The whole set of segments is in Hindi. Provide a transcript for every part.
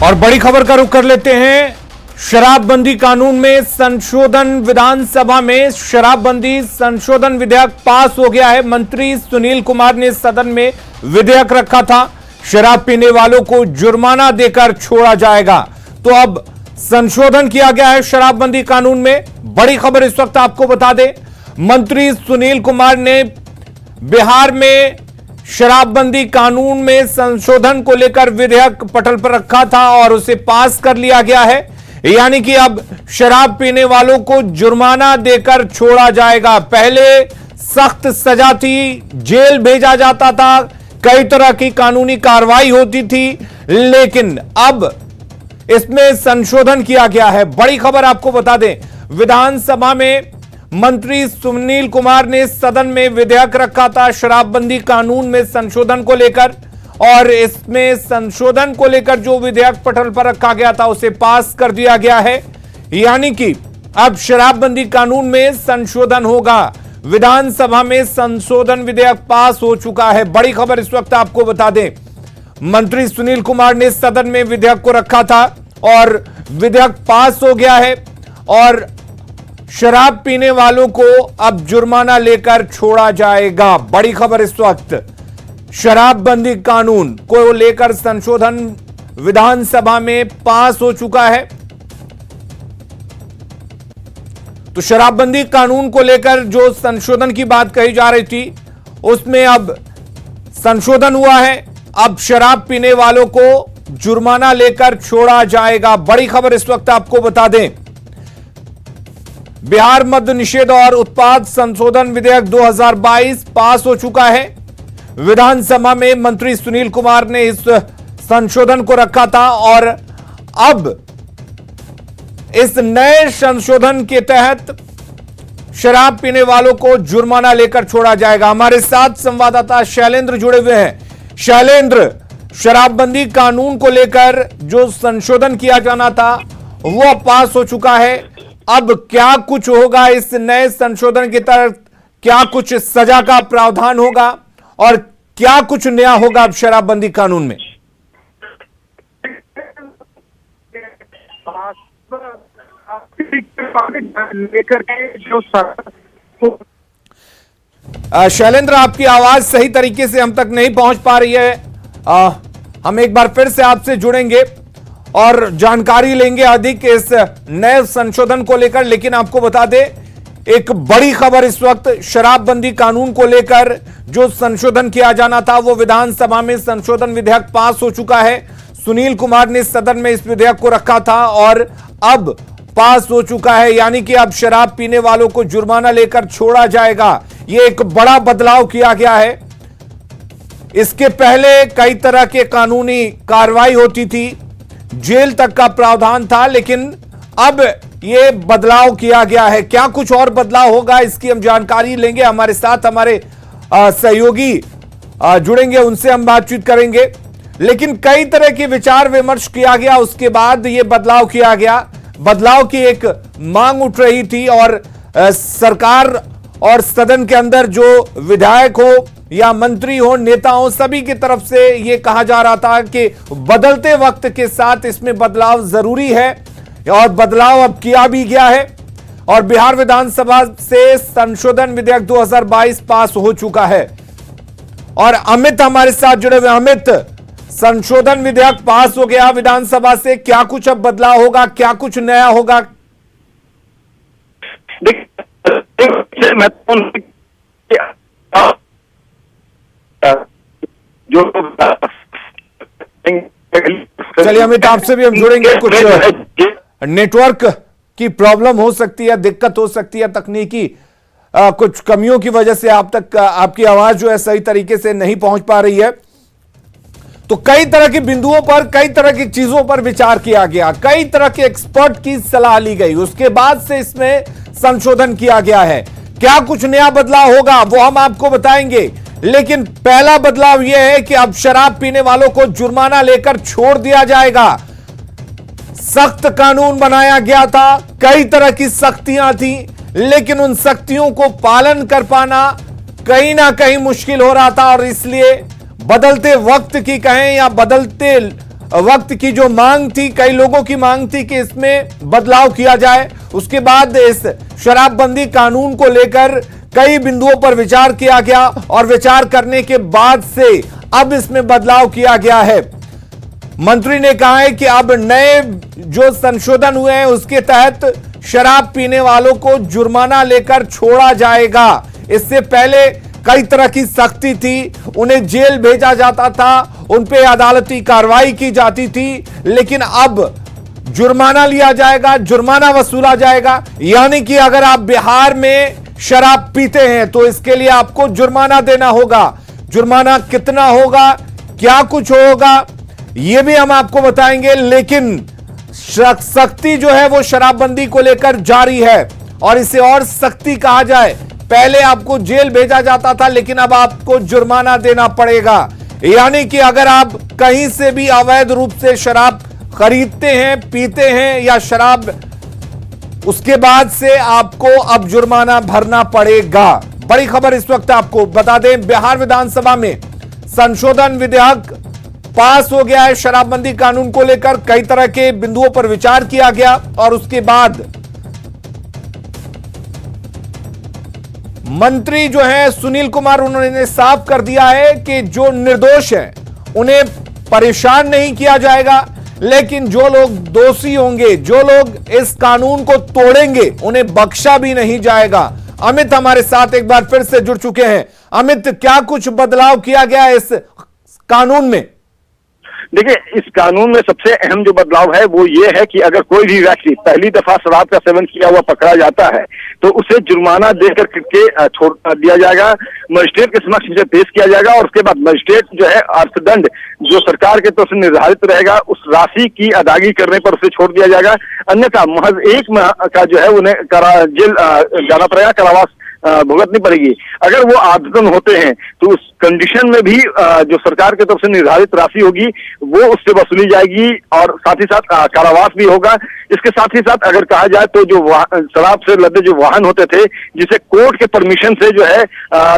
और बड़ी खबर का रुख कर लेते हैं। शराबबंदी कानून में संशोधन, विधानसभा में शराबबंदी संशोधन विधेयक पास हो गया है। मंत्री सुनील कुमार ने सदन में विधेयक रखा था, शराब पीने वालों को जुर्माना देकर छोड़ा जाएगा। तो अब संशोधन किया गया है शराबबंदी कानून में। बड़ी खबर इस वक्त आपको बता दें, मंत्री सुनील कुमार ने बिहार में शराबबंदी कानून में संशोधन को लेकर विधेयक पटल पर रखा था और उसे पास कर लिया गया है। यानी कि अब शराब पीने वालों को जुर्माना देकर छोड़ा जाएगा। पहले सख्त सजा थी, जेल भेजा जाता था, कई तरह की कानूनी कार्रवाई होती थी, लेकिन अब इसमें संशोधन किया गया है। बड़ी खबर आपको बता दें, विधानसभा में मंत्री सुनील कुमार ने सदन में विधेयक रखा था शराबबंदी कानून में संशोधन को लेकर, और इसमें संशोधन को लेकर जो विधेयक पटल पर रखा गया था उसे पास कर दिया गया है। यानी कि अब शराबबंदी कानून में संशोधन होगा। विधानसभा में संशोधन विधेयक पास हो चुका है। बड़ी खबर इस वक्त आपको बता दें, मंत्री सुनील कुमार ने सदन में विधेयक को रखा था और विधेयक पास हो गया है और शराब पीने वालों को अब जुर्माना लेकर छोड़ा जाएगा। बड़ी खबर इस वक्त, शराबबंदी कानून को लेकर संशोधन विधानसभा में पास हो चुका है। तो शराबबंदी कानून को लेकर जो संशोधन की बात कही जा रही थी उसमें अब संशोधन हुआ है। अब शराब पीने वालों को जुर्माना लेकर छोड़ा जाएगा। बड़ी खबर इस वक्त आपको बता दें, बिहार मद्य निषेध और उत्पाद संशोधन विधेयक 2022 पास हो चुका है। विधानसभा में मंत्री सुनील कुमार ने इस संशोधन को रखा था और अब इस नए संशोधन के तहत शराब पीने वालों को जुर्माना लेकर छोड़ा जाएगा। हमारे साथ संवाददाता शैलेंद्र जुड़े हुए हैं। शैलेंद्र, शराबबंदी कानून को लेकर जो संशोधन किया जाना था वो पास हो चुका है। अब क्या कुछ होगा इस नए संशोधन के तहत? क्या कुछ सजा का प्रावधान होगा और क्या कुछ नया होगा अब शराबबंदी कानून में? लेकर के जो शैलेंद्र, आपकी आवाज सही तरीके से हम तक नहीं पहुंच पा रही है। हम एक बार फिर से आपसे जुड़ेंगे और जानकारी लेंगे अधिक इस नए संशोधन को लेकर। लेकिन आपको बता दें, एक बड़ी खबर इस वक्त, शराबबंदी कानून को लेकर जो संशोधन किया जाना था वो विधानसभा में संशोधन विधेयक पास हो चुका है। सुनील कुमार ने सदन में इस विधेयक को रखा था और अब पास हो चुका है। यानी कि अब शराब पीने वालों को जुर्माना लेकर छोड़ा जाएगा। यह एक बड़ा बदलाव किया गया है। इसके पहले कई तरह के कानूनी कार्रवाई होती थी, जेल तक का प्रावधान था, लेकिन अब यह बदलाव किया गया है। क्या कुछ और बदलाव होगा इसकी हम जानकारी लेंगे। हमारे साथ हमारे सहयोगी जुड़ेंगे, उनसे हम बातचीत करेंगे। लेकिन कई तरह के विचार विमर्श किया गया, उसके बाद यह बदलाव किया गया। बदलाव की एक मांग उठ रही थी और सरकार और सदन के अंदर जो विधायक हो या मंत्री हो, नेता हो, सभी की तरफ से यह कहा जा रहा था कि बदलते वक्त के साथ इसमें बदलाव जरूरी है और बदलाव अब किया भी गया है। और बिहार विधानसभा से संशोधन विधेयक 2022 पास हो चुका है। और अमित हमारे साथ जुड़े हुए। अमित, संशोधन विधेयक पास हो गया विधानसभा से, क्या कुछ अब बदलाव होगा, क्या कुछ नया होगा? चलिए अमित, आपसे भी हम जुड़ेंगे। कुछ नेटवर्क की प्रॉब्लम हो सकती है, दिक्कत हो सकती है, तकनीकी कुछ कमियों की वजह से आप तक आपकी आवाज जो है सही तरीके से नहीं पहुंच पा रही है। तो कई तरह के बिंदुओं पर, कई तरह की चीजों पर विचार किया गया, कई तरह के एक्सपर्ट की सलाह ली गई, उसके बाद से इसमें संशोधन किया गया है। क्या कुछ नया बदलाव होगा वो हम आपको बताएंगे। लेकिन पहला बदलाव यह है कि अब शराब पीने वालों को जुर्माना लेकर छोड़ दिया जाएगा। सख्त कानून बनाया गया था, कई तरह की सख्तियां थी, लेकिन उन सख्तियों को पालन कर पाना कहीं ना कहीं मुश्किल हो रहा था और इसलिए बदलते वक्त की कहें या बदलते वक्त की जो मांग थी, कई लोगों की मांग थी कि इसमें बदलाव किया जाए। उसके बाद इस शराबबंदी कानून को लेकर कई बिंदुओं पर विचार किया गया और विचार करने के बाद से अब इसमें बदलाव किया गया है। मंत्री ने कहा है कि अब नए जो संशोधन हुए हैं उसके तहत शराब पीने वालों को जुर्माना लेकर छोड़ा जाएगा। इससे पहले कई तरह की सख्ती थी, उन्हें जेल भेजा जाता था, उन पे अदालती कार्रवाई की जाती थी, लेकिन अब जुर्माना लिया जाएगा, जुर्माना वसूला जाएगा। यानी कि अगर आप बिहार में शराब पीते हैं तो इसके लिए आपको जुर्माना देना होगा। जुर्माना कितना होगा, क्या कुछ होगा, यह भी हम आपको बताएंगे। लेकिन सख्ती जो है वो शराबबंदी को लेकर जारी है और इसे और सख्ती कहा जाए। पहले आपको जेल भेजा जाता था, लेकिन अब आपको जुर्माना देना पड़ेगा। यानी कि अगर आप कहीं से भी अवैध रूप से शराब खरीदते हैं, पीते हैं या शराब, उसके बाद से आपको अब जुर्माना भरना पड़ेगा। बड़ी खबर इस वक्त आपको बता दें, बिहार विधानसभा में संशोधन विधेयक पास हो गया है। शराबबंदी कानून को लेकर कई तरह के बिंदुओं पर विचार किया गया और उसके बाद मंत्री जो है सुनील कुमार, उन्होंने साफ कर दिया है कि जो निर्दोष हैं उन्हें परेशान नहीं किया जाएगा, लेकिन जो लोग दोषी होंगे, जो लोग इस कानून को तोड़ेंगे, उन्हें बख्शा भी नहीं जाएगा। अमित हमारे साथ एक बार फिर से जुड़ चुके हैं। अमित, क्या कुछ बदलाव किया गया है इस कानून में? देखिए, इस कानून में सबसे अहम जो बदलाव है वो ये है कि अगर कोई भी व्यक्ति पहली दफा शराब का सेवन किया हुआ पकड़ा जाता है तो उसे जुर्माना देकर के छोड़ दिया जाएगा, मजिस्ट्रेट के समक्ष उसे पेश किया जाएगा और उसके बाद मजिस्ट्रेट जो है अर्थदंड जो सरकार के तरफ से निर्धारित रहेगा उस राशि की अदायगी करने पर उसे छोड़ दिया जाएगा। अन्यथा महज 1 माह का जो है उन्हें जेल जाना पड़ेगा, कारावास भुगतनी पड़ेगी। अगर वो आदतन होते हैं तो उस कंडीशन में भी जो सरकार की तरफ से निर्धारित राशि होगी वो उससे वसूली जाएगी और साथ ही साथ कारावास भी होगा। इसके साथ ही साथ अगर कहा जाए तो जो शराब से लदे जो वाहन होते थे जिसे कोर्ट के परमिशन से जो है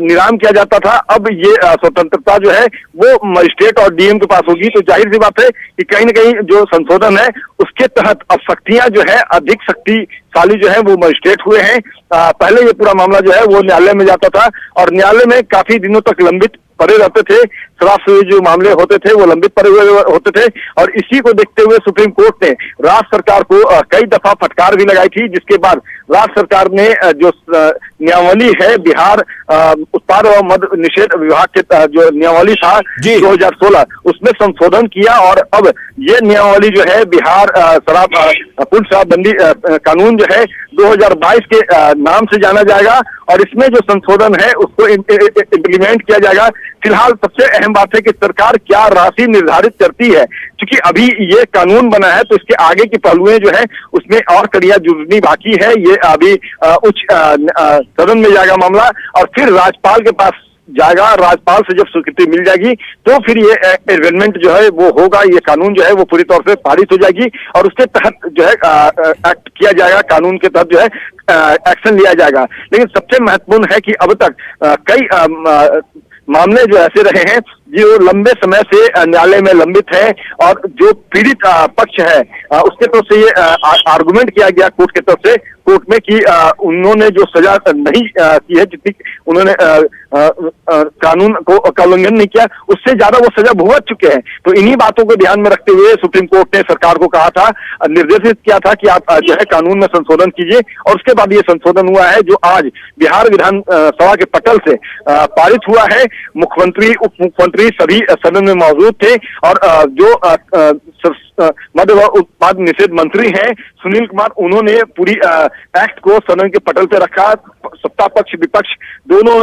नीलाम किया जाता था, अब ये स्वतंत्रता जो है वो मजिस्ट्रेट और डीएम के पास होगी। तो जाहिर सी बात है कि कहीं ना कहीं जो संशोधन है उसके तहत अब सख्तियां जो है अधिक शक्तिशाली जो है वो मजिस्ट्रेट हुए हैं। पहले ये पूरा मामला जो है वो न्यायालय में जाता था और न्यायालय में काफी दिनों तक लंबित पड़े रहते थे। शराब से जो मामले होते थे वो लंबित पड़े हुए होते थे और इसी को देखते हुए सुप्रीम कोर्ट ने राज्य सरकार को कई दफा फटकार भी लगाई थी, जिसके बाद राज्य सरकार ने जो नियमावली है बिहार उत्पाद एवं मद निषेध विभाग के जो नियमावली था 2016 उसमें संशोधन किया और अब ये नियमावली जो है बिहार पूर्ण शराबबंदी कानून जो है 2022 के नाम से जाना जाएगा और इसमें जो संशोधन है उसको इम्प्लीमेंट किया जाएगा। फिलहाल सबसे अहम बात है कि सरकार क्या राशि निर्धारित करती है, क्योंकि अभी ये कानून बना है तो इसके आगे की पहलुएं जो है उसमें और कड़ियां जुड़नी बाकी है। ये अभी उच्च सदन में जाएगा मामला और फिर राज्यपाल के पास जाएगा। राज्यपाल से जब स्वीकृति मिल जाएगी तो फिर ये एमेंडमेंट जो है वो होगा, ये कानून जो है वो पूरी तौर से पारित हो जाएगी और उसके तहत जो है एक्ट किया जाएगा, कानून के तहत जो है एक्शन लिया जाएगा। लेकिन सबसे महत्वपूर्ण है कि अब तक कई मामले जो ऐसे रहे हैं जो लंबे समय से न्यायालय में लंबित है और जो पीड़ित पक्ष है उसके तरफ से ये आर्गुमेंट किया गया कोर्ट के तरफ से कोर्ट में कि उन्होंने जो सजा नहीं की है, जितनी उन्होंने कानून का उल्लंघन नहीं किया उससे ज्यादा वो सजा भुगत चुके हैं। तो इन्हीं बातों को ध्यान में रखते हुए सुप्रीम कोर्ट ने सरकार को कहा था, निर्देशित किया था कि आप जो है कानून में संशोधन कीजिए और उसके बाद ये संशोधन हुआ है जो आज बिहार विधानसभा के पटल से पारित हुआ है। मुख्यमंत्री, उप मुख्यमंत्री सभी सदन में मौजूद थे और जो मद्य व उत्पाद निषेध मंत्री हैं सुनील कुमार, उन्होंने पूरी एक्ट को सदन के पटल पे रखा। सत्ता पक्ष विपक्ष दोनों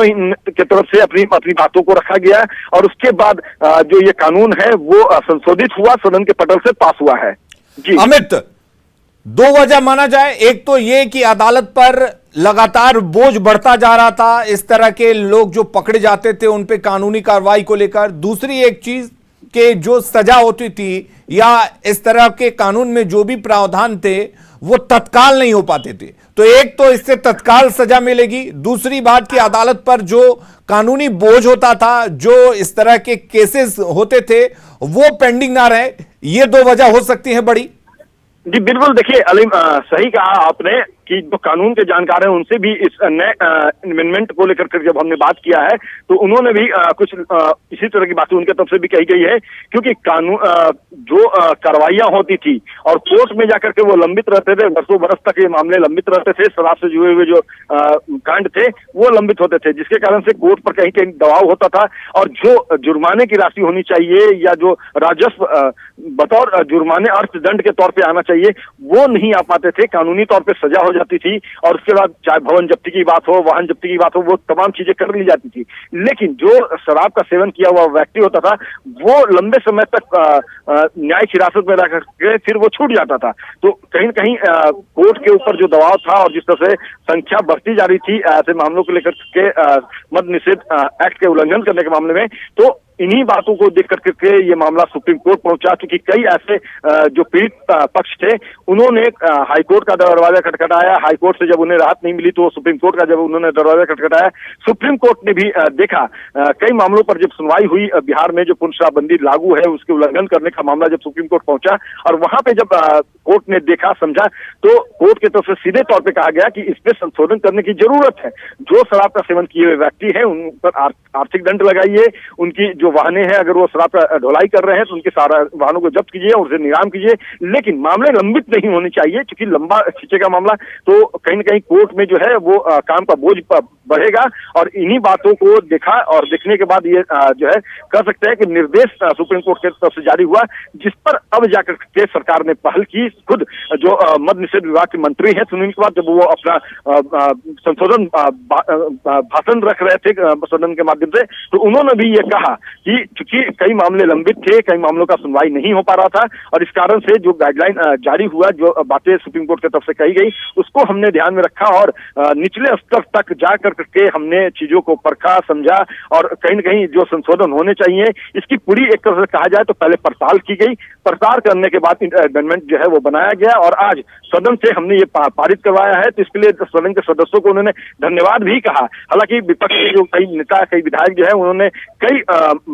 के तरफ से अपनी बातों को रखा गया और उसके बाद जो ये कानून है वो संशोधित हुआ, सदन के पटल से पास हुआ है। जी अमित, 2 वजह माना जाए, एक तो ये कि अदालत पर लगातार बोझ बढ़ता जा रहा था, इस तरह के लोग जो पकड़े जाते थे उन पे कानूनी कार्रवाई को लेकर। दूसरी एक चीज के जो सजा होती थी या इस तरह के कानून में जो भी प्रावधान थे वो तत्काल नहीं हो पाते थे, तो एक तो इससे तत्काल सजा मिलेगी। दूसरी बात कि अदालत पर जो कानूनी बोझ होता था, जो इस तरह के केसेस होते थे वो पेंडिंग ना रहे। ये दो वजह हो सकती है बड़ी। जी बिल्कुल, देखिए अलीम, सही कहा आपने कि जो कानून के जानकार हैं उनसे भी इस नए अमेंडमेंट को लेकर के जब हमने बात किया है तो उन्होंने भी कुछ इसी तरह की बातें उनके तरफ से भी कही गई है, क्योंकि कानून जो कार्रवाइयां होती थी और कोर्ट में जाकर के वो लंबित रहते थे, वर्षों बरस तक ये मामले लंबित रहते थे, शराब से जुड़े हुए जो कांड थे वो लंबित होते थे, जिसके कारण से कोर्ट पर कहीं कहीं दबाव होता था और जो जुर्माने की राशि होनी चाहिए या जो राजस्व बतौर जुर्माने अर्थदंड के तौर पे आना चाहिए वो नहीं आ पाते थे, कानूनी तौर पे सजा हो जाती थी और उसके बाद चाहे भवन जब्ती की बात हो, वाहन जब्ती की बात हो, वो तमाम चीजें कर ली जाती थी। लेकिन जो शराब का सेवन किया हुआ व्यक्ति होता था वो लंबे समय तक न्यायिक हिरासत में रह करके फिर वो छूट जाता था। तो कहीं न कहीं कोर्ट के ऊपर जो दबाव था और जिस तरह से संख्या बढ़ती जा रही थी ऐसे मामलों को लेकर के मद्य निषेध एक्ट के उल्लंघन करने के मामले में, तो इन्हीं बातों को देख करके ये मामला सुप्रीम कोर्ट पहुंचा, क्योंकि कई ऐसे जो पीड़ित पक्ष थे उन्होंने हाईकोर्ट का दरवाजा खटखटाया। हाईकोर्ट से जब उन्हें राहत नहीं मिली तो सुप्रीम कोर्ट का जब उन्होंने दरवाजा खटखटाया, सुप्रीम कोर्ट ने भी देखा कई मामलों पर जब सुनवाई हुई बिहार में जो पूर्ण शराबबंदी लागू है उसके उल्लंघन करने का मामला जब सुप्रीम कोर्ट पहुंचा और वहां पे जब कोर्ट ने देखा समझा तो कोर्ट की तरफ से सीधे तौर पर कहा गया कि इस पे संशोधन करने की जरूरत है। जो शराब का सेवन किए हुए व्यक्ति है उन पर आर्थिक दंड लगाइए, उनकी जो वाहने हैं अगर वो शराब का ढुलाई कर रहे हैं तो उनके सारा वाहनों को जब्त कीजिए और उसे नीलाम कीजिए, लेकिन मामले लंबित नहीं होने चाहिए, क्योंकि लंबा खींचेगा मामला तो कहीं न कहीं कोर्ट में जो है वो काम का बोझ बढ़ेगा। और इन्हीं बातों को देखा और देखने के बाद ये जो है कह सकते हैं कि निर्देश सुप्रीम कोर्ट की तरफ से जारी हुआ, जिस पर अब जाकर के सरकार ने पहल की। खुद जो मद्य निषेध विभाग के मंत्री हैं सुनील कुमार, जब वो अपना संशोधन भाषण रख रहे थे सदन के माध्यम से, तो उन्होंने भी ये कहा कि चूंकि कई मामले लंबित थे, कई मामलों का सुनवाई नहीं हो पा रहा था और इस कारण से जो गाइडलाइन जारी हुआ, जो बातें सुप्रीम कोर्ट की तरफ से कही गई उसको हमने ध्यान में रखा और निचले स्तर तक जा करके हमने चीजों को परखा समझा और कहीं न कहीं जो संशोधन होने चाहिए इसकी पूरी एक तरह से कहा जाए तो पहले पड़ताल की गई। पड़ताल करने के बाद अमेंडमेंट जो है वो बनाया गया और आज सदन से हमने ये पारित करवाया है, तो इसके लिए सदन के सदस्यों को उन्होंने धन्यवाद भी कहा। हालांकि विपक्ष के जो कई नेता कई विधायक जो है उन्होंने कई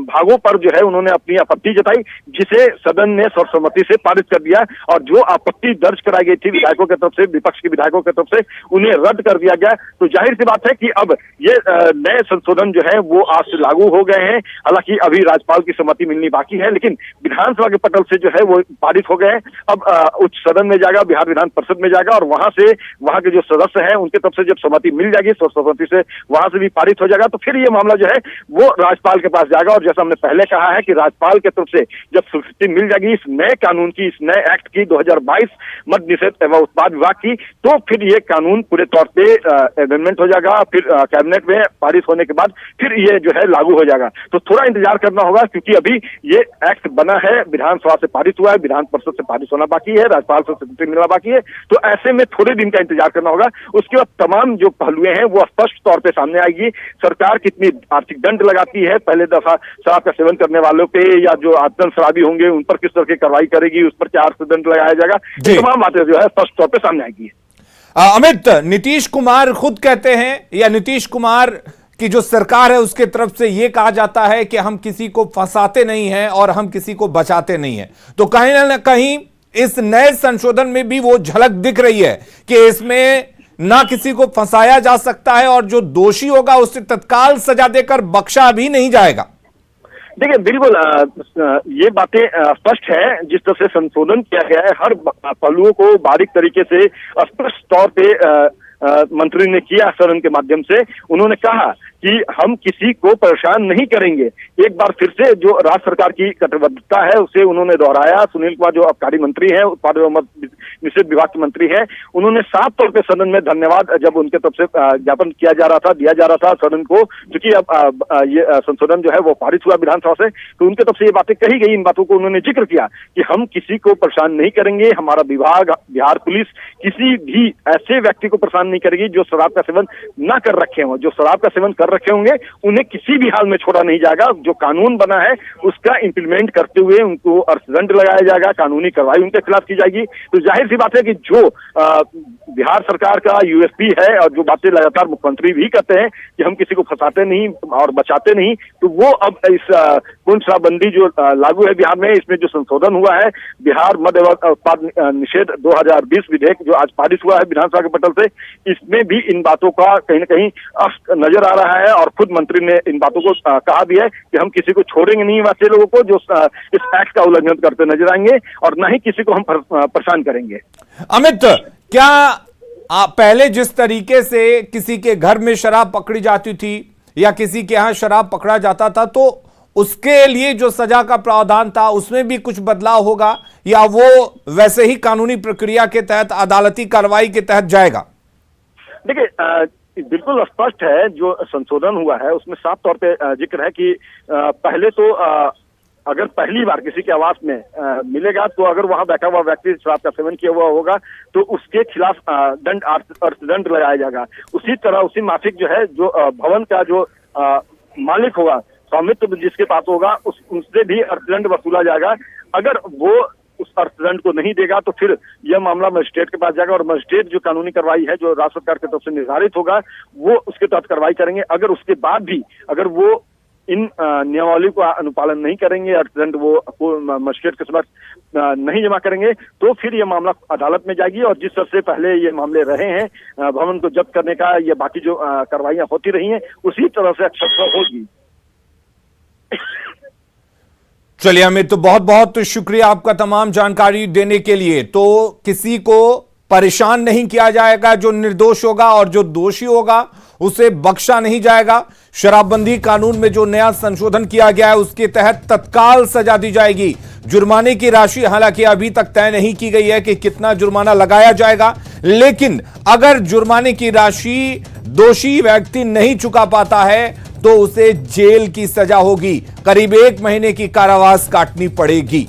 भागों पर जो है उन्होंने अपनी आपत्ति जताई, जिसे सदन ने सर्वसम्मति से पारित कर दिया और जो आपत्ति दर्ज कराई गई थी विधायकों की तरफ से, विपक्ष के विधायकों की तरफ से, उन्हें रद्द कर दिया गया। तो जाहिर सी बात है कि अब ये नए संशोधन जो है वो आज से लागू हो गए हैं। हालांकि अभी राज्यपाल की सहमति मिलनी बाकी है, लेकिन विधानसभा के पटल से जो है वो पारित हो गए हैं। अब उच्च सदन में जाएगा, बिहार विधान परिषद में जाएगा और वहां से वहां के जो सदस्य हैं उनके तरफ से जब सहमति मिल जाएगी, सर्वसम्मति से वहां से भी पारित हो जाएगा, तो फिर ये मामला जो है वो राज्यपाल के पास जाएगा। और जैसा हमने पहले कहा है कि राज्यपाल की तरफ से जब स्वीकृति मिल जाएगी इस नए कानून की, इस नए एक्ट की 2022 मद्य निषेध एवं उत्पाद विभाग की, तो फिर ये कानून पूरे तौर पे अमेंडमेंट हो जाएगा। फिर कैबिनेट में पारित होने के बाद फिर ये जो है लागू हो जाएगा। तो थोड़ा इंतजार करना होगा, क्योंकि अभी ये एक्ट बना है, विधानसभा से पारित हुआ है, विधान परिषद से पारित होना बाकी है, राज्यपाल से स्वीकृति मिलना बाकी है, तो ऐसे में थोड़े दिन का इंतजार करना होगा। उसके बाद तमाम जो पहलुएं हैं वो स्पष्ट तौर पे सामने आएगी। सरकार कितनी आर्थिक दंड लगाती है पहले दफा शराब का सेवन करने वालों पे, या जो आदतन शराबी होंगे उन पर किस तरह की कार्रवाई करेगी, उस पर क्या अर्थदंड लगाया जाएगा, तमाम बातें जो है स्पष्ट तौर पर सामने आएगी। अमित, नीतीश कुमार खुद कहते हैं या नीतीश कुमार की जो सरकार है उसके तरफ से यह कहा जाता है कि हम किसी को फंसाते नहीं हैं और हम किसी को बचाते नहीं हैं, तो कहीं ना कहीं इस नए संशोधन में भी वो झलक दिख रही है कि इसमें ना किसी को फंसाया जा सकता है और जो दोषी होगा उसे तत्काल सजा देकर बख्शा भी नहीं जाएगा। देखिए बिल्कुल ये बातें स्पष्ट है। जिस तरह से संशोधन किया गया है हर पहलुओं को बारीक तरीके से स्पष्ट तौर पे मंत्री ने किया सदन के माध्यम से। उन्होंने कहा कि हम किसी को परेशान नहीं करेंगे। एक बार फिर से जो राज्य सरकार की कटिबद्धता है उसे उन्होंने दोहराया। सुनील कुमार जो आबकारी मंत्री हैं, उत्पाद एवं मद्य निषेध विभाग के मंत्री हैं, उन्होंने साफ तौर पे सदन में धन्यवाद जब उनके तरफ से ज्ञापन किया जा रहा था, दिया जा रहा था सदन को, क्योंकि अब ये संशोधन जो है वो पारित हुआ विधानसभा से, तो उनके तरफ से ये बातें कही गई। इन बातों को उन्होंने जिक्र किया कि हम किसी को परेशान नहीं करेंगे, हमारा विभाग, बिहार पुलिस किसी भी ऐसे व्यक्ति को परेशान नहीं करेगी जो शराब का सेवन न कर रखे हों। जो शराब का सेवन कर रखे होंगे उन्हें किसी भी हाल में छोड़ा नहीं जाएगा। जो कानून बना है उसका इंप्लीमेंट करते हुए उनको अर्थदंड लगाया जाएगा, कानूनी कार्रवाई उनके खिलाफ की जाएगी। तो जाहिर सी बात है कि जो बिहार सरकार का यूएसपी है, और जो बातें लगातार मुख्यमंत्री भी कहते हैं कि हम किसी को फंसाते नहीं और बचाते नहीं, तो वो अब इस पूर्ण शराबबंदी जो लागू है बिहार में, इसमें जो संशोधन हुआ है, बिहार मद्य उत्पाद निषेध 2020 विधेयक जो आज पारित हुआ है विधानसभा के पटल से, इसमें भी इन बातों का कहीं न कहीं असर नजर आ रहा है। और खुद मंत्री ने इन बातों को कहा भी है कि हम किसी को छोड़ेंगे नहीं, वैसे लोगों को जो इस एक्ट का उल्लंघन करते नजर आएंगे, और न ही किसी को हम परेशान करेंगे। अमित, क्या पहले जिस तरीके से किसी के घर में शराब पकड़ी जाती थी या किसी के यहां शराब पकड़ा जाता था, तो उसके लिए जो सजा का प्रावधान था उसमें भी कुछ बदलाव होगा, या वो वैसे ही कानूनी प्रक्रिया के तहत अदालती कार्रवाई के तहत जाएगा? देखिए, बिल्कुल स्पष्ट है, जो संशोधन हुआ है उसमें साफ तौर पे जिक्र है कि पहले तो अगर पहली बार किसी के आवास में मिलेगा, तो अगर वहां बैठा हुआ व्यक्ति शराब का सेवन किया हुआ होगा तो उसके खिलाफ अर्थदंड लगाया जाएगा। उसी तरह उसी माफिक जो है, जो भवन का जो मालिक होगा, स्वामित्व जिसके पास होगा, उससे भी अर्थदंड वसूला जाएगा। अगर वो उस अर्थदंड को नहीं देगा तो फिर यह मामला मजिस्ट्रेट के पास जाएगा, और मजिस्ट्रेट जो कानूनी कार्रवाई है जो राज्य सरकार की तरफ से निर्धारित होगा, वो उसके तहत कार्रवाई करेंगे। अगर उसके बाद भी अगर वो इन नियमावली का अनुपालन नहीं करेंगे, अर्थदंड वो मजिस्ट्रेट के समक्ष नहीं जमा करेंगे, तो फिर ये मामला अदालत में जाएगी। और जिस तरह से पहले ये मामले रहे हैं, भवन को जब्त करने का, ये बाकी जो कार्रवाइयां होती रही हैं, उसी तरह से अक्सर होगी। चलिए अमित, तो बहुत बहुत शुक्रिया आपका तमाम जानकारी देने के लिए। तो किसी को परेशान नहीं किया जाएगा, जो निर्दोष होगा, और जो दोषी होगा उसे बख्शा नहीं जाएगा। शराबबंदी कानून में जो नया संशोधन किया गया है उसके तहत तत्काल सजा दी जाएगी। जुर्माने की राशि हालांकि अभी तक तय नहीं की गई है कि कितना जुर्माना लगाया जाएगा, लेकिन अगर जुर्माने की राशि दोषी व्यक्ति नहीं चुका पाता है तो उसे जेल की सजा होगी, करीब 1 महीने की कारावास काटनी पड़ेगी।